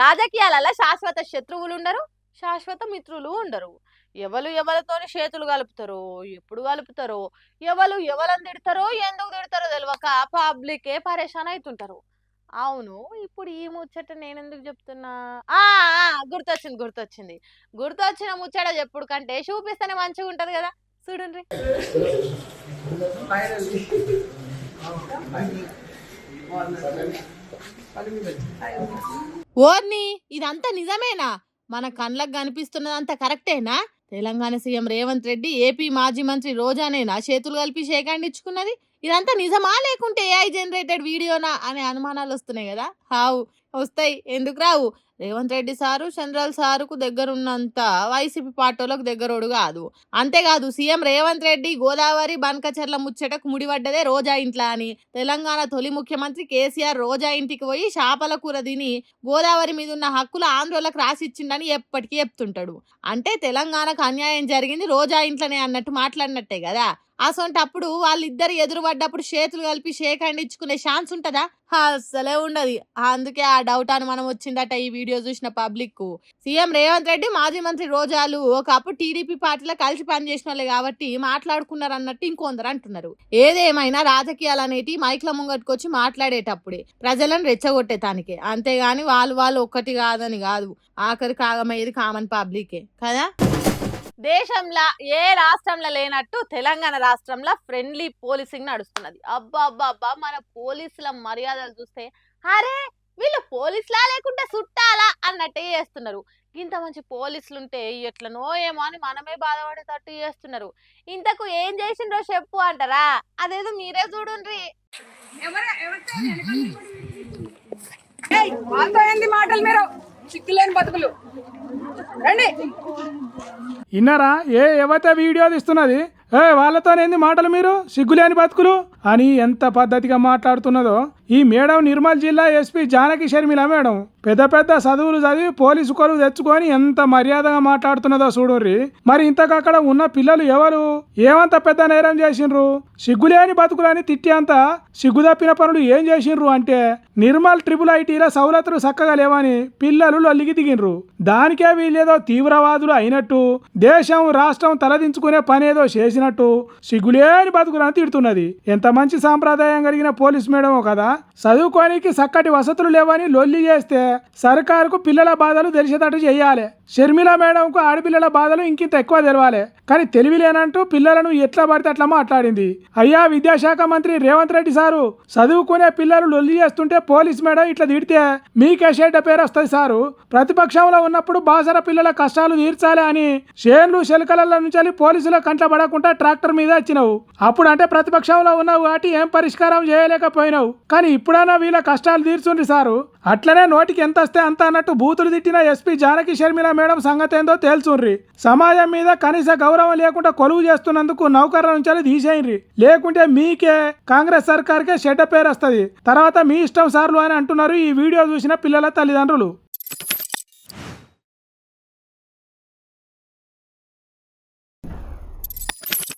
రాజకీయాలలో శాశ్వత శత్రువులు ఉండరు, శాశ్వత మిత్రులు ఉండరు. ఎవరితోని చేతులు కలుపుతారో, ఎప్పుడు కలుపుతారో, ఎవలను తిడతారో, ఎందుకు తిడతారో తెలియక పబ్లికే పరేషాన్ అవుతుంటారు. అవును, ఇప్పుడు ఈ ముచ్చట నేనెందుకు చెప్తున్నా? ఆ ఆ గుర్తొచ్చిన ముచ్చట చెప్పుడు కంటే చూపిస్తేనే మంచిగా ఉంటది కదా. చూడండి. ఓర్ని, ఇదంతా నిజమేనా? మన కళ్ళకు కనిపిస్తున్నదంతా కరెక్టేనా? తెలంగాణ సీఎం రేవంత్ రెడ్డి ఏపీ మాజీ మంత్రి రోజానేనా చేతులు కలిపి షేక్ ఇచ్చుకున్నది? ఇదంతా నిజమా లేకుంటే ఏఐ జనరేటెడ్ వీడియోనా అనే అనుమానాలు వస్తున్నాయి కదా. హావు, వస్తాయి, ఎందుకు రావు? రేవంత్ రెడ్డి సారు చంద్రాల్ సారుకు దగ్గరున్నంత వైసీపీ పార్టీలకు దగ్గరోడు కాదు. అంతేకాదు, సీఎం రేవంత్ రెడ్డి గోదావరి బనకచర్ల ముచ్చటకు ముడిపడ్డదే రోజా ఇంట్లా అని తెలంగాణ తొలి ముఖ్యమంత్రి కేసీఆర్ రోజా ఇంటికి పోయి చేపల కూర తిని గోదావరి మీద ఉన్న హక్కులు ఆంధ్రోలకు రాసిచ్చిండని ఎప్పటికీ చెప్తుంటాడు. అంటే తెలంగాణకు అన్యాయం జరిగింది రోజా ఇంట్లోనే అన్నట్టు మాట్లాడినట్టే కదా. అసొంటప్పుడు వాళ్ళిద్దరు ఎదురుపడ్డప్పుడు చేతులు కలిపి షేక్ హ్యాండ్ ఇచ్చుకునే ఛాన్స్ ఉంటుందా? అస్సలే ఉండదు. అందుకే ఆ డౌట్ అనుమానం వచ్చిందట ఈ వీడియో చూసిన పబ్లిక్ కు. సీఎం రేవంత్ రెడ్డి మాజీ మంత్రి రోజాలు ఒకప్పుడు టీడీపీ పార్టీలో కలిసి పనిచేసిన వాళ్ళే కాబట్టి మాట్లాడుకున్నారు అన్నట్టు ఇంకొందరు అంటున్నారు. ఏదేమైనా రాజకీయాలు అనేటి మైక్ల ముంగట్టుకొచ్చి మాట్లాడేటప్పుడే ప్రజలను రెచ్చగొట్టేతానికే, అంతేగాని వాళ్ళు ఒక్కటి కాదని కాదు. ఆఖరి కాగమయ్యేది కామన్ పబ్లికే కదా. దేశంలో ఏ రాష్ట్రంలో లేనట్టు తెలంగాణ రాష్ట్రంలో ఫ్రెండ్లీ పోలీసింగ్ నడుస్తున్నది. అబ్బా అబ్బా అబ్బా, మన పోలీసుల మర్యాదలు చూస్తే అరే వీళ్ళు పోలీసులా లేకుంటే చుట్టాలా అన్నట్టే చేస్తున్నారు. ఇంత మంచి పోలీసులుంటే ఎట్లనో ఏమో అని మనమే బాధపడేటట్టు చేస్తున్నారు. ఇంతకు ఏం చేసిండ్రో చెప్పు అంటారా? అదేదో మీరే చూడుండ్రి. మాటలు మీరు సిగ్గులేని బతుకులు రండి. ఇన్నారా? ఎవరైతే వీడియో తీస్తున్నది వాళ్ళతోనేంది మాటలు మీరు సిగ్గులేని బతుకులు అని ఎంత పద్ధతిగా మాట్లాడుతున్నదో ఈ మేడం నిర్మల్ జిల్లా ఎస్పీ జానకి షర్మిల మేడం. పెద్ద పెద్ద చదువులు చదివి పోలీసు కొలువు తెచ్చుకొని ఎంత మర్యాదగా మాట్లాడుతున్నదో చూడుర్రి. మరి ఇంతకు అక్కడ ఉన్న పిల్లలు ఎవరు ఏమంత పెద్ద నేరం చేసిండ్రు? సిగ్గులేని బతుకులని తిట్టేంత సిగ్గు తప్పిన పనులు ఏం చేసిండ్రు అంటే నిర్మల్ ట్రిపుల్ ఐటీల సౌలతులు చక్కగా లేవని పిల్లలు లొల్లికి దిగిండ్రు. దానికే వీళ్ళేదో తీవ్రవాదులు అయినట్టు దేశం రాష్ట్రం తలదించుకునే పనేదో చేసినట్టు సిగ్గులేని బతుకులని తిడుతున్నది. ఎంత మంచి సాంప్రదాయం కలిగిన పోలీస్ మేడమో కదా. చదువుకోనికి చక్కటి వసతులు లేవని లొల్లి చేస్తే సర్కారుకు పిల్లల బాధలు తెలిసేటట్టు చేయాలి. షర్మిల మేడంకు ఆడపిల్లల బాధలు ఇంకింత ఎక్కువ తెలవాలి. కానీ తెలివి లేనంటూ పిల్లలను ఎట్లా పడితే అట్లా మాట్లాడింది. అయ్యా విద్యాశాఖ మంత్రి రేవంత్ రెడ్డి సారు, చదువుకునే పిల్లలు లొల్లి చేస్తుంటే పోలీస్ మేడం ఇట్లా తిడితే మీకే చెడ్డ పేరు వస్తుంది సారు. ప్రతిపక్షంలో ఉన్నప్పుడు బాసర పిల్లల కష్టాలు తీర్చాలి అని షేన్లు శెలకల నుంచి పోలీసుల కంట పడకుండా ట్రాక్టర్ మీద వచ్చినావు. అప్పుడు అంటే ప్రతిపక్షంలో ఉన్నావు కాబట్టి ఏం పరిష్కారం చేయలేకపోయినావు. కానీ ఇప్పుడైనా వీళ్ళ కష్టాలు తీర్చుండ్రి సారు. అట్లనే నోటికి ఎంత వస్తే అంత అన్నట్టు బూతులు తిట్టిన ఎస్పీ జానకి షర్మిల మేడం సంగతి ఏందో తేల్చుండ్రి. సమాజం మీద కనీస గౌరవం లేకుండా కొలువు చేస్తున్నందుకు నౌకర్ల నుంచి తీసేయండి. లేకుంటే మీకే కాంగ్రెస్ సర్కార్కే చెడ్డ పేరు వస్తుంది. తర్వాత మీ ఇష్టం సార్లు అని అంటున్నారు ఈ వీడియో చూసిన పిల్లల తల్లిదండ్రులు.